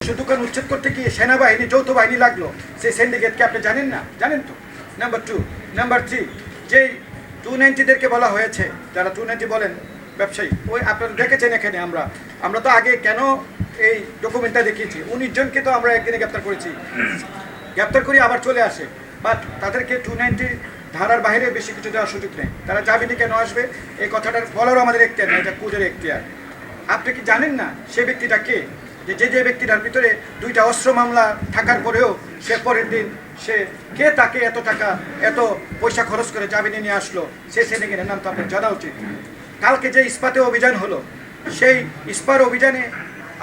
নিজস্ব দোকান উচ্ছেদ করতে গিয়ে সেনাবাহিনী যৌথ বাহিনী লাগলো, সেই সিন্ডিকেটকে আপনি জানেন না? জানেন তো। নাম্বার 2, নাম্বার 3, যেই 290-দেরকে বলা হয়েছে, যারা 290 বলেন ব্যবসায়ী, ওই আপনারা দেখেছেন এখানে আমরা তো আগে কেন এই ডকুমেন্টটা দেখিয়েছি, 19 জনকে তো আমরা একদিনে গ্রেপ্তার করেছি, গ্রেপ্তার করে আবার চলে আসে, বাট তাদেরকে 290 ধারার বাইরে বেশি কিছু দেওয়ার সুযোগ নেই। তারা জামিনে কেন আসবে এই কথাটার বলারও আমাদের এখতিয়ার নেই, এটা কোর্টের এখতিয়ার। আপনি কি জানেন না সে ব্যক্তিটা কে? যে ব্যক্তিটার ভিতরে 2টা অস্ত্র মামলা থাকার পরেও সে পরের দিন সে কে তাকে এত টাকা এত পয়সা খরচ করে জামিনে নিয়ে আসলো, সেই সিন্ডিকেটের নাম তো আপনার জানা উচিত। কালকে যে ইস্পাতে অভিযান হলো, সেই ইস্পার অভিযানে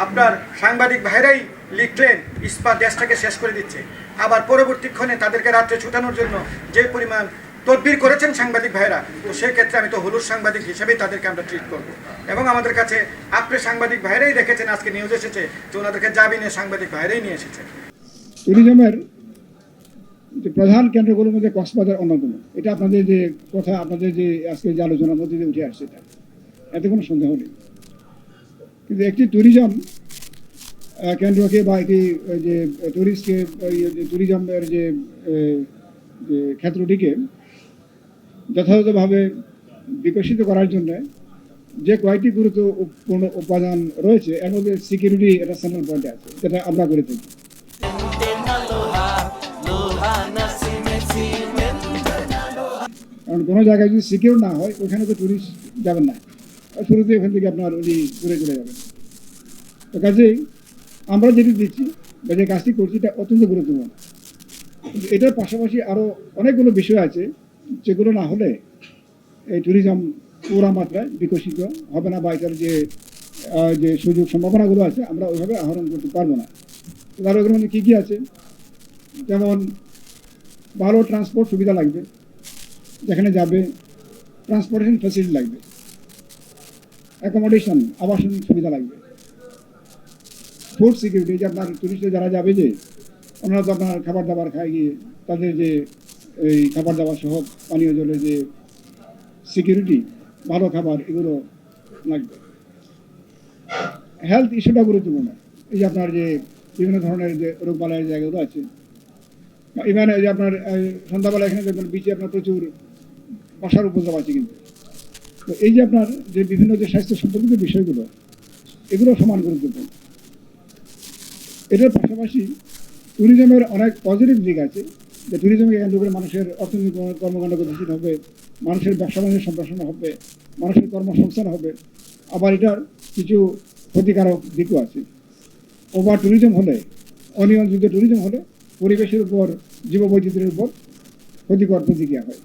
আপনার সাংবাদিক ভাইরাই লিখলেন ইস্পাত দেশটাকে শেষ করে দিচ্ছে, আবার পরবর্তীক্ষণে তাদেরকে রাত্রে ছুটানোর জন্য যে পরিমাণ তদবির করেছেন সাংবাদিক ভাইরা, তো সেই ক্ষেত্রে আমি তো হলুদ সাংবাদিক হিসেবেই তাদেরকে আমরা ট্রিট করবো। এবং আমাদের কাছে আপনি সাংবাদিক ভাইরাই দেখেছেন, আজকে নিউজ এসেছে যে ওনাদেরকে জামিনে সাংবাদিক ভাইরাই নিয়ে এসেছে। ট্যুরিজমের যে প্রধান কেন্দ্রগুলোর মধ্যে কক্সবাজার অন্যতম। এটা আপনাদের যে কথা, আপনাদের যে আজকে যে আলোচনার মধ্যে দিয়ে উঠে আসছে, এতে কোনো সন্দেহ নেই। কিন্তু একটি ট্যুরিজম কেন্দ্রকে বা একটি যে ট্যুরিস্টকে, ট্যুরিজমের যে ক্ষেত্রটিকে যথাযথভাবে বিকশিত করার জন্য যে কয়েকটি গুরুত্বপূর্ণ উপাদান রয়েছে, এর মধ্যে সিকিউরিটি একটা সেন্ট্রাল পয়েন্টে আছে, যেটা আমরা করে থাকি। কারণ কোনো জায়গায় যদি সিকিউর না হয়, ওখানে তো ট্যুরিস্ট যাবেন না, শুরুতে ওখান থেকে আপনার উনি ঘুরে চলে যাবেন। তো কাজেই আমরা যেটি দিচ্ছি বা যে কাজটি করছি, এটা অত্যন্ত গুরুত্বপূর্ণ। কিন্তু এটার পাশাপাশি আরও অনেকগুলো বিষয় আছে, যেগুলো না হলে এই ট্যুরিজম পুরা মাত্রায় বিকশিত হবে না, বা এটার যে সুযোগ সম্ভাবনাগুলো আছে আমরা ওইভাবে আহরণ করতে পারবো না। তার ওগুলোর মধ্যে কী কী আছে, যেমন ভালো ট্রান্সপোর্ট সুবিধা লাগবে, যেখানে যাবে ট্রান্সপোর্টেশন ফ্যাসিলিটি লাগবে, অ্যাকোমোডেশন আবাসন সুবিধা লাগবে, ফুড সিকিউরিটি, যে আপনার টুরিস্টে যারা যাবে যে ওনারা তো আপনার খাবার দাবার খায় গিয়ে, তাদের যে এই খাবার দাবার সহ পানীয় জলের যে সিকিউরিটি, ভালো খাবার, এগুলো লাগবে। হেলথ ইস্যুটা গুরুত্বপূর্ণ। এই যে আপনার যে বিভিন্ন ধরনের যে রোগবালাইয়ের জায়গাগুলো আছে, ইভেন এই যে আপনার সন্ধ্যাবেলা এখানে দেখবেন বিচে আপনার প্রচুর বসার উপদ্রব আছে, কিন্তু তো এই যে আপনার যে বিভিন্ন যে স্বাস্থ্য সম্পর্কিত বিষয়গুলো, এগুলো সমান গুরুত্বপূর্ণ। এটার পাশাপাশি ট্যুরিজমের অনেক পজিটিভ দিক আছে, যে ট্যুরিজমকে কেন্দ্র করে মানুষের অর্থনৈতিক কর্মকাণ্ড গতিশীল হবে, মানুষের ব্যবসা বাণিজ্য সম্প্রসারণ হবে, মানুষের কর্মসংস্থান হবে। আবার এটার কিছু ক্ষতিকারক দিকও আছে। ওভার ট্যুরিজম হলে, অনিয়ন্ত্রিত ট্যুরিজম হলে পরিবেশের উপর, জীববৈচিত্র্যের উপর ক্ষতিকর প্রতিক্রিয়া হয়।